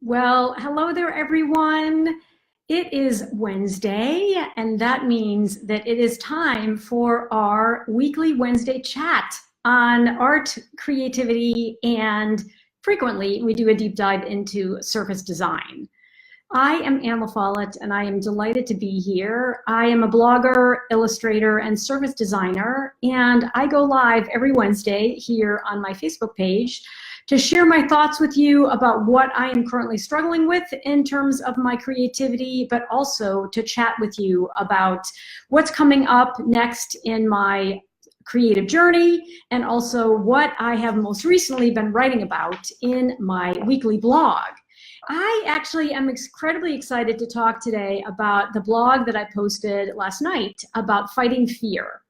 Well, hello there, everyone. It is Wednesday, and that means that it is time for our weekly Wednesday chat on art, creativity, and frequently we do a deep dive into surface design. I am Anne LaFollette, and I am delighted to be here. I am a blogger, illustrator, and service designer, and I go live every Wednesday here on my Facebook page to share my thoughts with you about what I am currently struggling with in terms of my creativity, but also to chat with you about what's coming up next in my creative journey, and also what I have most recently been writing about in my weekly blog. I actually am incredibly excited to talk today about the blog that I posted last night about fighting fear.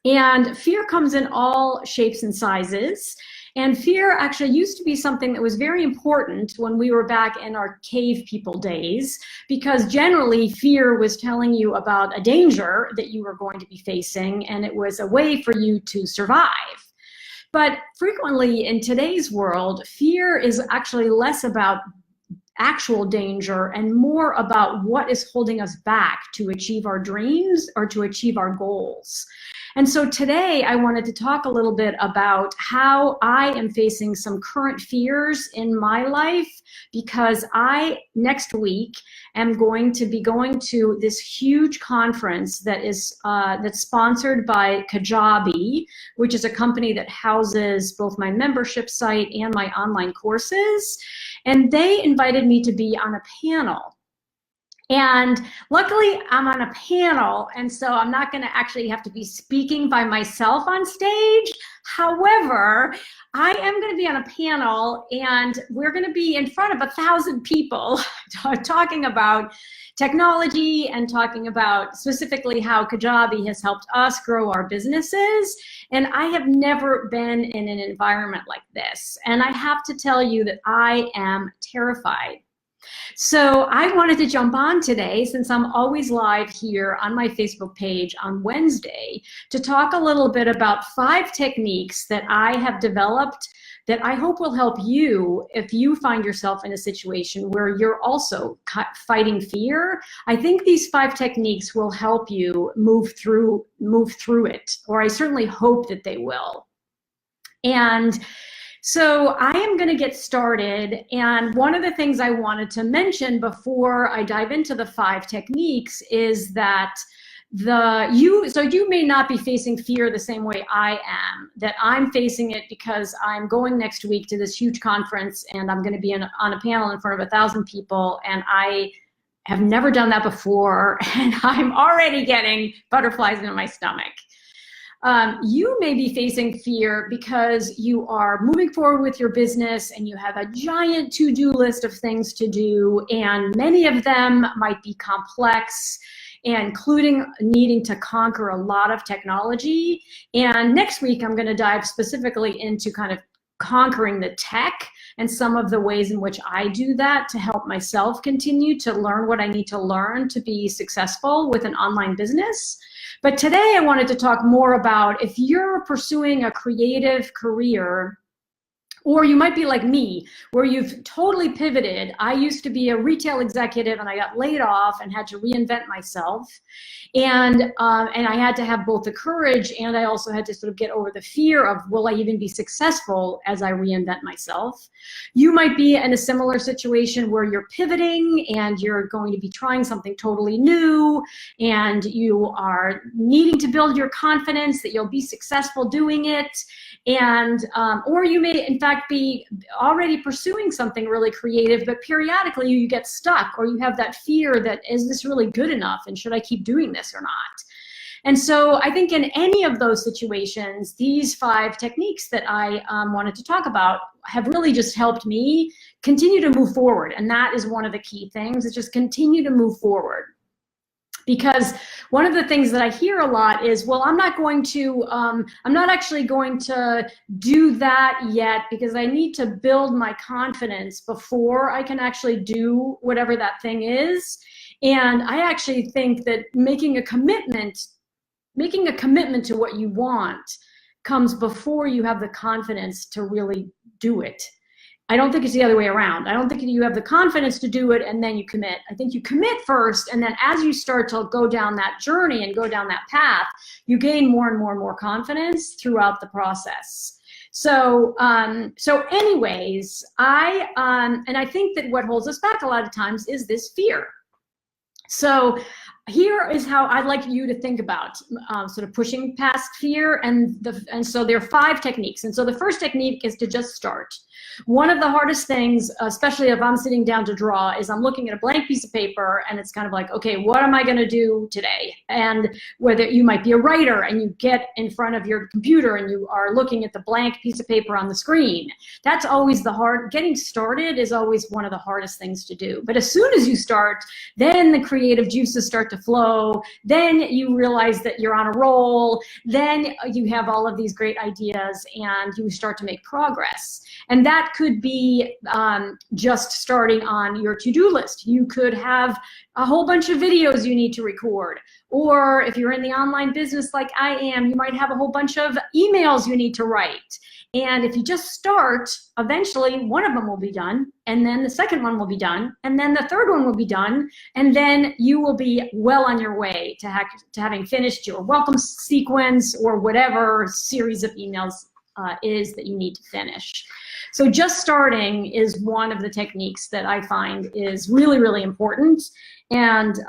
And fear comes in all shapes and sizes. And fear actually used to be something that was very important when we were back in our cave people days, because generally fear was telling you about a danger that you were going to be facing, and it was a way for you to survive. But frequently in today's world, fear is actually less about actual danger and more about what is holding us back to achieve our dreams or to achieve our goals. And so today I wanted to talk a little bit about how I am facing some current fears in my life, because I, next week, am going to be going to this huge conference that is that's sponsored by Kajabi, which is a company that houses both my membership site and my online courses. And they invited me to be on a panel. And luckily I'm on a panel, and so I'm not going to actually have to be speaking by myself on stage. However, I am going to be on a panel, and we're going to be in front of 1,000 people talking about technology and talking about specifically how Kajabi has helped us grow our businesses. And I have never been in an environment like this. And I have to tell you that I am terrified. So I wanted to jump on today, since I'm always live here on my Facebook page on Wednesday, to talk a little bit about 5 techniques that I have developed that I hope will help you if you find yourself in a situation where you're also fighting fear. I think these 5 techniques will help you move through it, or I certainly hope that they will. And so I am going to get started, and one of the things I wanted to mention before I dive into the 5 techniques is that you may not be facing fear the same way I am, that I'm facing it because I'm going next week to this huge conference, and I'm going to be on a panel in front of 1,000 people, and I have never done that before, and I'm already getting butterflies in my stomach. You may be facing fear because you are moving forward with your business and you have a giant to-do list of things to do, and many of them might be complex, including needing to conquer a lot of technology. And next week I'm going to dive specifically into kind of conquering the tech and some of the ways in which I do that to help myself continue to learn what I need to learn to be successful with an online business. But today I wanted to talk more about if you're pursuing a creative career, or you might be like me, where you've totally pivoted. I used to be a retail executive, and I got laid off and had to reinvent myself. And I had to have both the courage, and I also had to sort of get over the fear of, will I even be successful as I reinvent myself? You might be in a similar situation where you're pivoting and you're going to be trying something totally new, and you are needing to build your confidence that you'll be successful doing it. And or you may in fact be already pursuing something really creative, but periodically you get stuck, or you have that fear that, is this really good enough, and should I keep doing this or not? And so I think in any of those situations, these 5 techniques that I wanted to talk about have really just helped me continue to move forward. And that is one of the key things, is just continue to move forward. Because one of the things that I hear a lot is, well, I'm not actually going to do that yet because I need to build my confidence before I can actually do whatever that thing is. And I actually think that making a commitment to what you want comes before you have the confidence to really do it. I don't think it's the other way around. I don't think you have the confidence to do it and then you commit. I think you commit first, and then as you start to go down that journey and go down that path, you gain more and more and more confidence throughout the process. So, anyways, and I think that what holds us back a lot of times is this fear. So here is how I'd like you to think about sort of pushing past fear, and so there are 5 techniques. And so the first technique is to just start. One of the hardest things, especially if I'm sitting down to draw, is I'm looking at a blank piece of paper and it's kind of like, okay, what am I going to do today? And whether you might be a writer and you get in front of your computer and you are looking at the blank piece of paper on the screen, that's always getting started is always one of the hardest things to do. But as soon as you start, then the creative juices start to flow, then you realize that you're on a roll, then you have all of these great ideas and you start to make progress. And that could be just starting on your to-do list. You could have a whole bunch of videos you need to record. Or if you're in the online business like I am, you might have a whole bunch of emails you need to write. And if you just start, eventually one of them will be done, and then the second one will be done, and then the third one will be done, and then you will be well on your way to having finished your welcome sequence or whatever series of emails is that you need to finish. So just starting is one of the techniques that I find is really, really important. And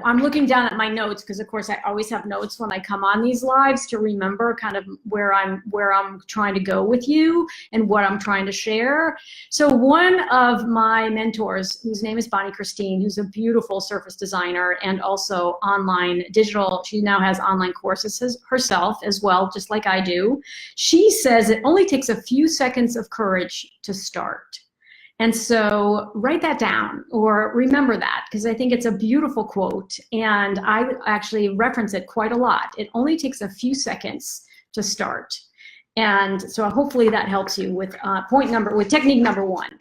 I'm looking down at my notes because, of course, I always have notes when I come on these lives to remember kind of where I'm trying to go with you and what I'm trying to share. So one of my mentors, whose name is Bonnie Christine, who's a beautiful surface designer and also online digital, she now has online courses herself as well, just like I do. She says it only takes a few seconds of courage to start. And so write that down or remember that, because I think it's a beautiful quote and I actually reference it quite a lot. It only takes a few seconds to start. And so hopefully that helps you with technique number 1.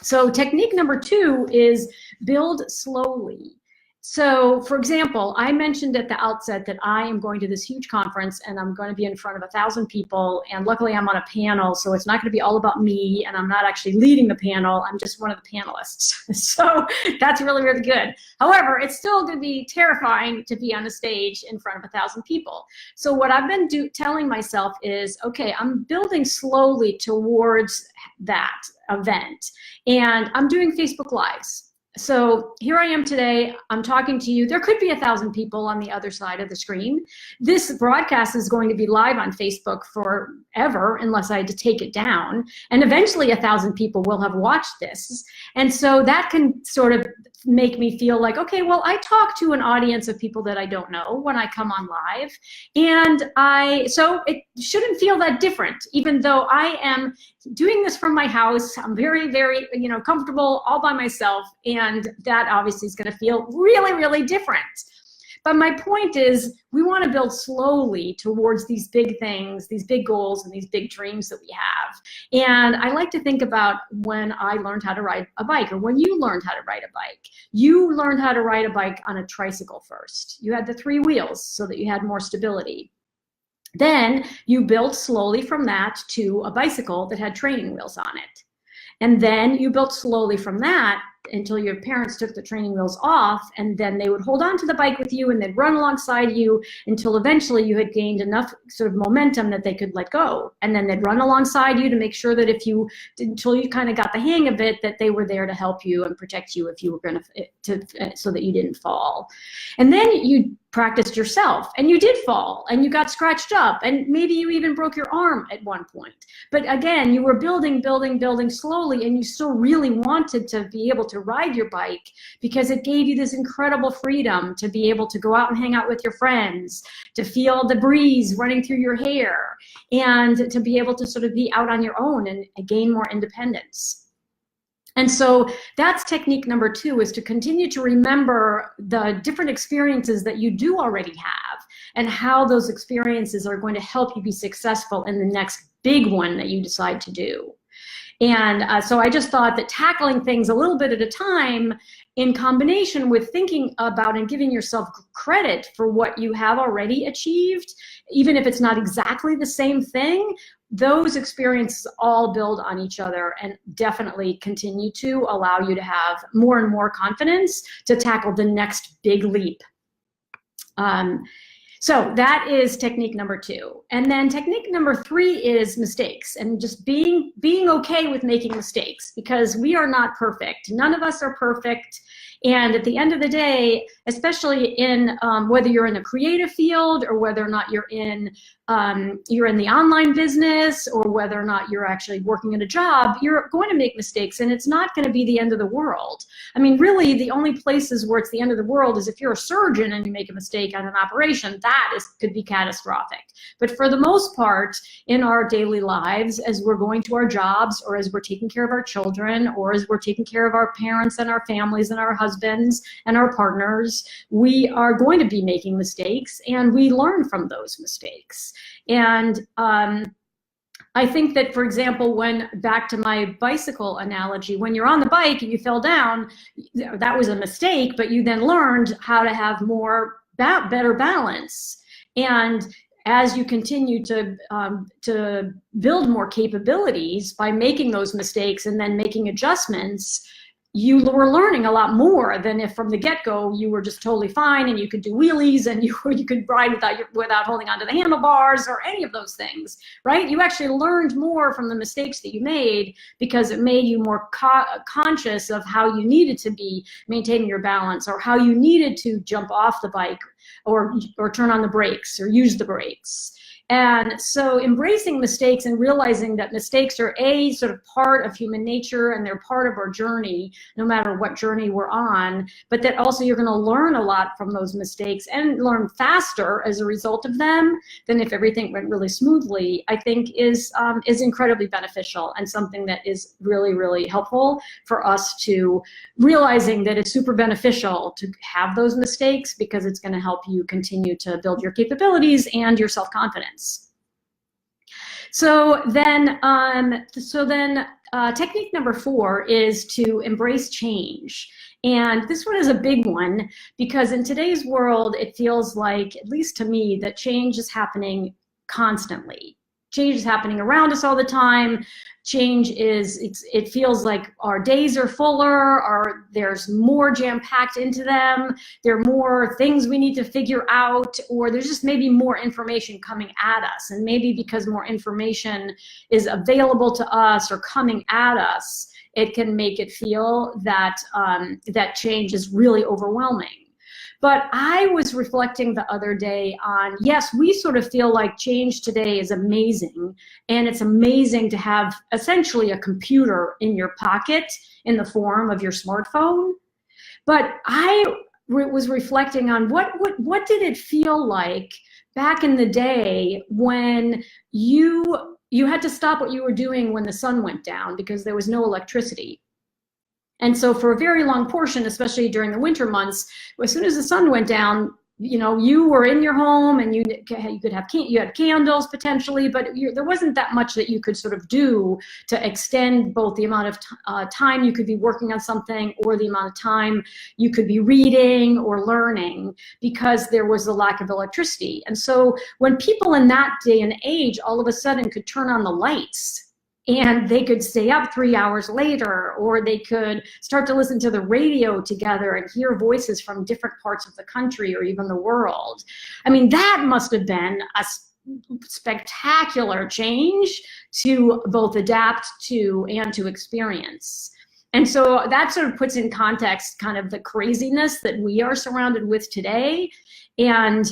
So technique number 2 is build slowly. So, for example, I mentioned at the outset that I am going to this huge conference and I'm going to be in front of 1,000 people, and luckily I'm on a panel, so it's not going to be all about me, and I'm not actually leading the panel, I'm just one of the panelists. So that's really, really good. However, it's still going to be terrifying to be on a stage in front of 1,000 people. So what I've been telling myself is, okay, I'm building slowly towards that event, and I'm doing Facebook Lives. So here I am today, I'm talking to you. There could be 1,000 people on the other side of the screen. This broadcast is going to be live on Facebook forever unless I had to take it down. And eventually 1,000 people will have watched this. And so that can sort of make me feel like, okay, well, I talk to an audience of people that I don't know when I come on live. And so it shouldn't feel that different, even though I am doing this from my house. I'm very, very, comfortable all by myself. And that obviously is going to feel really, really different. But my point is, we want to build slowly towards these big things, these big goals, and these big dreams that we have. And I like to think about when I learned how to ride a bike, or when you learned how to ride a bike. You learned how to ride a bike on a tricycle first. You had the 3 wheels so that you had more stability. Then you built slowly from that to a bicycle that had training wheels on it. And then you built slowly from that until your parents took the training wheels off, and then they would hold on to the bike with you and they'd run alongside you until eventually you had gained enough sort of momentum that they could let go. And then they'd run alongside you to make sure that until you kind of got the hang of it, that they were there to help you and protect you if you were going to, so that you didn't fall. And then you practiced yourself, and you did fall, and you got scratched up, and maybe you even broke your arm at one point. But again, you were building slowly, and you still really wanted to be able to ride your bike because it gave you this incredible freedom to be able to go out and hang out with your friends, to feel the breeze running through your hair, and to be able to sort of be out on your own and gain more independence. And so that's technique number 2, is to continue to remember the different experiences that you do already have and how those experiences are going to help you be successful in the next big one that you decide to do. And so I just thought that tackling things a little bit at a time in combination with thinking about and giving yourself credit for what you have already achieved, even if it's not exactly the same thing, those experiences all build on each other and definitely continue to allow you to have more and more confidence to tackle the next big leap. So that is technique number 2. And then technique number 3 is mistakes, and just being okay with making mistakes, because we are not perfect. None of us are perfect. And at the end of the day, especially in whether you're in a creative field or whether or not you're in the online business or whether or not you're actually working at a job, you're going to make mistakes, and it's not going to be the end of the world. I mean, really, the only places where it's the end of the world is if you're a surgeon and you make a mistake on an operation. That could be catastrophic. But for the most part, in our daily lives, as we're going to our jobs or as we're taking care of our children or as we're taking care of our parents and our families and our husbands and our partners, we are going to be making mistakes, and we learn from those mistakes. And I think that, for example, back to my bicycle analogy, when you're on the bike and you fell down, that was a mistake, but you then learned how to have better balance. And as you continue to build more capabilities by making those mistakes and then making adjustments, you were learning a lot more than if from the get-go you were just totally fine and you could do wheelies and you could ride without holding onto the handlebars or any of those things, right? You actually learned more from the mistakes that you made because it made you more conscious of how you needed to be maintaining your balance, or how you needed to jump off the bike or turn on the brakes or use the brakes. And so embracing mistakes and realizing that mistakes are a sort of part of human nature and they're part of our journey, no matter what journey we're on, but that also you're going to learn a lot from those mistakes and learn faster as a result of them than if everything went really smoothly, I think is incredibly beneficial, and something that is really, really helpful for us to realizing that it's super beneficial to have those mistakes, because it's going to help you continue to build your capabilities and your self-confidence. So then technique number 4 is to embrace change. And this one is a big one, because in today's world, it feels like, at least to me, that change is happening constantly. Change is happening around us all the time. Change it feels like our days are fuller, or there's more jam-packed into them. There are more things we need to figure out, or there's just maybe more information coming at us. And maybe because more information is available to us or coming at us, it can make it feel that that change is really overwhelming. But I was reflecting the other day on, yes, we sort of feel like change today is amazing, and it's amazing to have essentially a computer in your pocket in the form of your smartphone. But I was reflecting on what did it feel like back in the day when you had to stop what you were doing when the sun went down because there was no electricity. And so for a very long portion, especially during the winter months, as soon as the sun went down, you were in your home and you had candles potentially, but there wasn't that much that you could sort of do to extend both the amount of time you could be working on something or the amount of time you could be reading or learning, because there was a lack of electricity. And so when people in that day and age all of a sudden could turn on the lights, and they could stay up 3 hours later, or they could start to listen to the radio together and hear voices from different parts of the country or even the world. I mean, that must have been a spectacular change to both adapt to and to experience. And so that sort of puts in context kind of the craziness that we are surrounded with today. And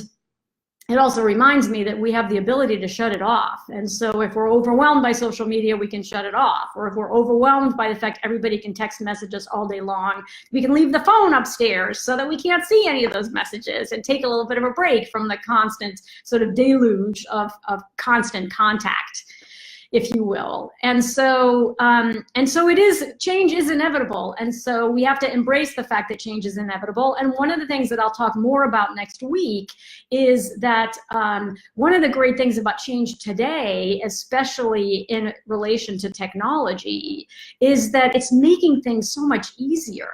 it also reminds me that we have the ability to shut it off. And so if we're overwhelmed by social media, we can shut it off. Or if we're overwhelmed by the fact everybody can text message us all day long, we can leave the phone upstairs so that we can't see any of those messages and take a little bit of a break from the constant sort of deluge of constant contact. if you will. And so change is inevitable. And so we have to embrace the fact that change is inevitable. And one of the things that I'll talk more about next week is that one of the great things about change today, especially in relation to technology, is that it's making things so much easier.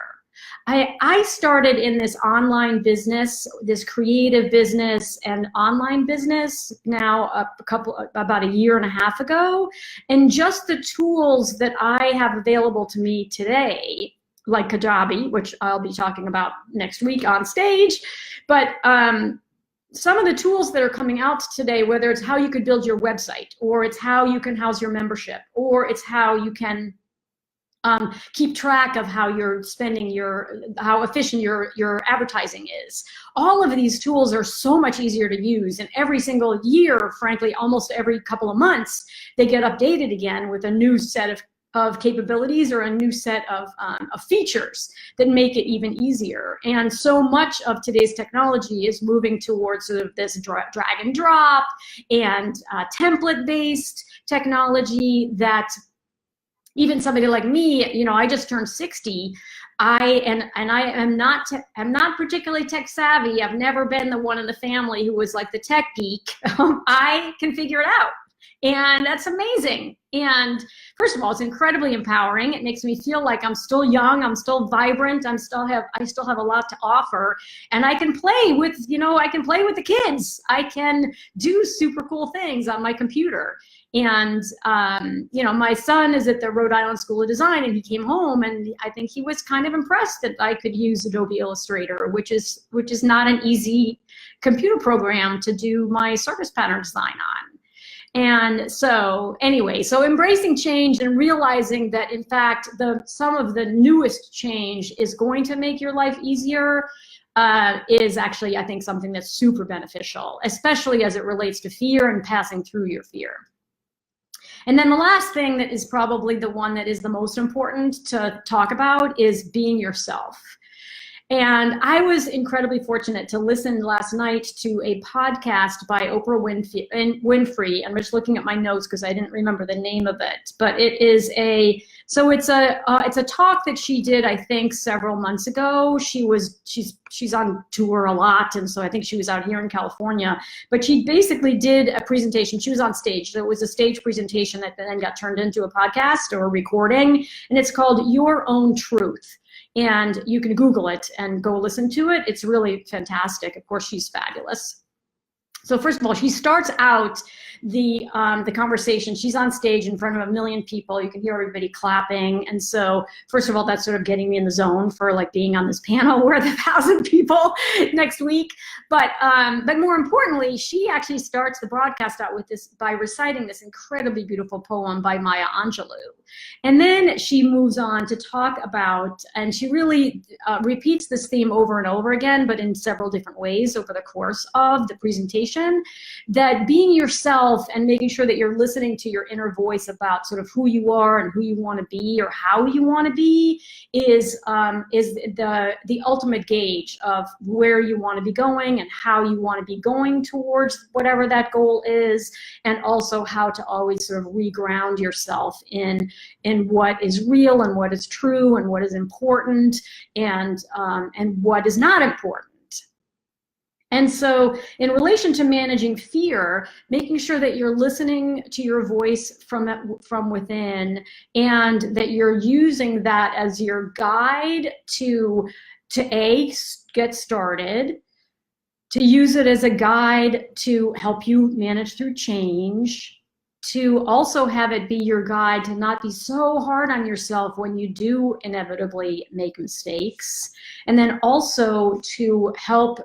I started in this online business, this creative business and online business now about a year and a half ago. And just the tools that I have available to me today, like Kajabi, which I'll be talking about next week on stage, but some of the tools that are coming out today, whether it's how you could build your website, or it's how you can house your membership, or it's how you can keep track of how you're spending how efficient your advertising is. All of these tools are so much easier to use, and every single year, frankly, almost every couple of months, they get updated again with a new set of capabilities or a new set of features that make it even easier. And so much of today's technology is moving towards sort of this drag and drop and template-based technology that even somebody like me, I just turned 60. I'm not particularly tech savvy. I've never been the one in the family who was like the tech geek. I can figure it out, and that's amazing. And first of all, it's incredibly empowering. It makes me feel like I'm still young, I'm still vibrant, I still have a lot to offer, and I can play with, I can play with the kids. I can do super cool things on my computer. And, my son is at the Rhode Island School of Design, and he came home, and I think he was kind of impressed that I could use Adobe Illustrator, which is not an easy computer program to do my surface pattern design on. And so anyway, so embracing change and realizing that, in fact, some of the newest change is going to make your life easier is actually, I think, something that's super beneficial, especially as it relates to fear and passing through your fear. And then the last thing that is probably the one that is the most important to talk about is being yourself. And I was incredibly fortunate to listen last night to a podcast by Oprah Winfrey. I'm just looking at my notes because I didn't remember the name of it. But it's a talk that she did, I think, several months ago. She's on tour a lot, and so I think she was out here in California. But she basically did a presentation. She was on stage. So it was a stage presentation that then got turned into a podcast or a recording, and it's called Your Own Truth. And you can Google it and go listen to it. It's really fantastic. Of course, she's fabulous. So first of all, she starts out the conversation. She's on stage in front of 1 million people. You can hear everybody clapping. And so first of all, that's sort of getting me in the zone for like being on this panel where 1,000 people next week. But more importantly, she actually starts the broadcast out with this by reciting this incredibly beautiful poem by Maya Angelou. And then she moves on to talk about, and she really repeats this theme over and over again, but in several different ways over the course of the presentation, that being yourself and making sure that you're listening to your inner voice about sort of who you are and who you want to be or how you want to be is the ultimate gauge of where you want to be going and how you want to be going towards whatever that goal is, and also how to always sort of reground yourself in what is real and what is true and what is important and what is not important. And so in relation to managing fear, making sure that you're listening to your voice from within, and that you're using that as your guide to get started, to use it as a guide to help you manage through change, to also have it be your guide to not be so hard on yourself when you do inevitably make mistakes, and then also to help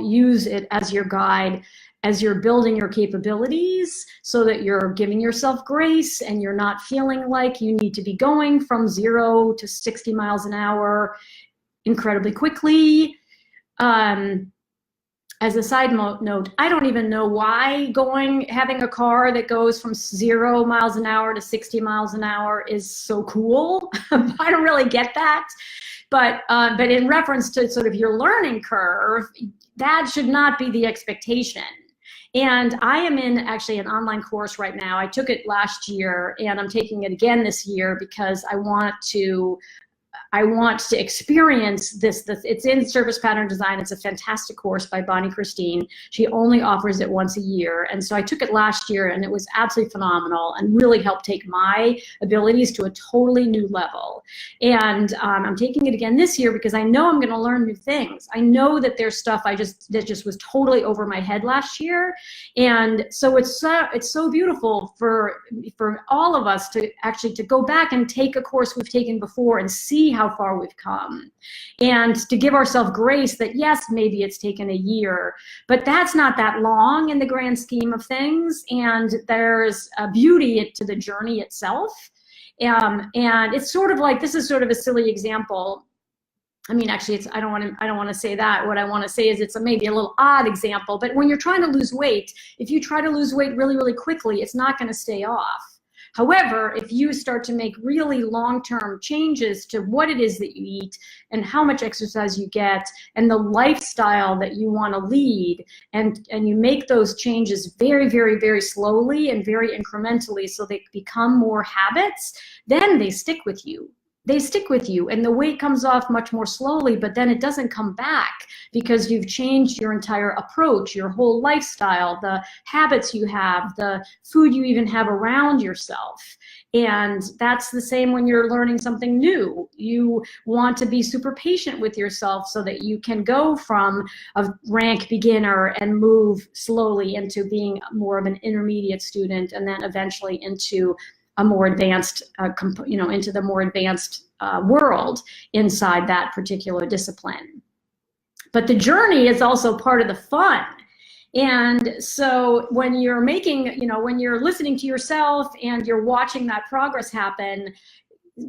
use it as your guide as you're building your capabilities, so that you're giving yourself grace and you're not feeling like you need to be going from 0 to 60 miles an hour incredibly quickly. As a side note, I don't even know why having a car that goes from 0 miles an hour to 60 miles an hour is so cool. I don't really get that. But in reference to sort of your learning curve, that should not be the expectation. And I am in actually an online course right now. I took it last year and I'm taking it again this year because I want to experience this. It's in service pattern design. It's a fantastic course by Bonnie Christine. She only offers it once a year. And so I took it last year and it was absolutely phenomenal and really helped take my abilities to a totally new level. And I'm taking it again this year because I know I'm gonna learn new things. I know that there's stuff that just was totally over my head last year. And so it's so beautiful for all of us to actually to go back and take a course we've taken before and see how far we've come, and to give ourselves grace that yes, maybe it's taken a year, but that's not that long in the grand scheme of things, and there's a beauty to the journey itself. And it's sort of like, this is sort of a silly example. I mean, actually, I don't want to say that. What I want to say is it's maybe a little odd example, but when you're trying to lose weight, if you try to lose weight really, really quickly, it's not going to stay off. However, if you start to make really long-term changes to what it is that you eat and how much exercise you get and the lifestyle that you want to lead, and you make those changes very, very, very slowly and very incrementally so they become more habits, then they stick with you. They stick with you, and the weight comes off much more slowly, but then it doesn't come back because you've changed your entire approach, your whole lifestyle, the habits you have, the food you even have around yourself. And that's the same when you're learning something new. You want to be super patient with yourself so that you can go from a rank beginner and move slowly into being more of an intermediate student, and then eventually into a more advanced, into the more advanced world inside that particular discipline. But the journey is also part of the fun. And so when you're making, when you're listening to yourself and you're watching that progress happen,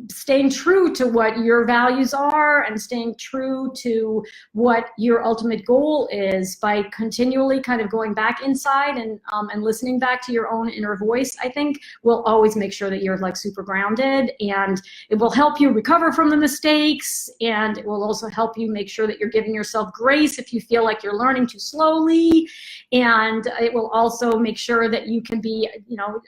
staying true to what your values are and staying true to what your ultimate goal is by continually kind of going back inside and listening back to your own inner voice, I think will always make sure that you're like super grounded, and it will help you recover from the mistakes, and it will also help you make sure that you're giving yourself grace if you feel like you're learning too slowly, and it will also make sure that you can be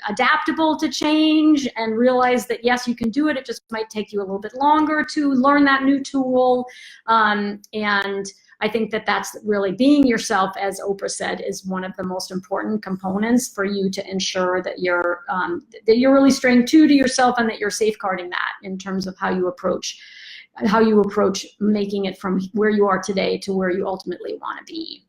adaptable to change and realize that yes, you can do it. It just might take you a little bit longer to learn that new tool. And I think that that's really being yourself, as Oprah said, is one of the most important components for you to ensure that you're really staying true to yourself and that you're safeguarding that in terms of how you approach making it from where you are today to where you ultimately want to be.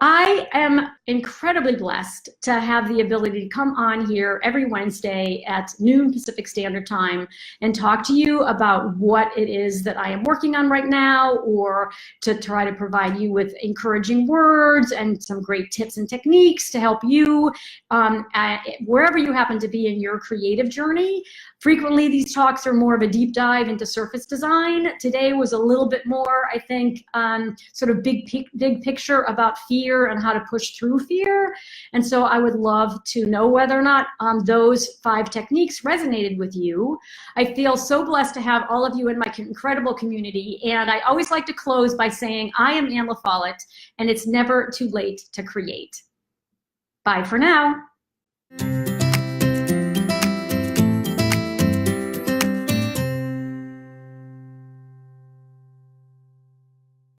I am incredibly blessed to have the ability to come on here every Wednesday at noon Pacific Standard Time and talk to you about what it is that I am working on right now, or to try to provide you with encouraging words and some great tips and techniques to help you wherever you happen to be in your creative journey. Frequently, these talks are more of a deep dive into surface design. Today was a little bit more, I think, sort of big picture about fear and how to push through fear. And so I would love to know whether or not those 5 techniques resonated with you. I feel so blessed to have all of you in my incredible community. And I always like to close by saying, I am Anne LaFollette, and it's never too late to create. Bye for now.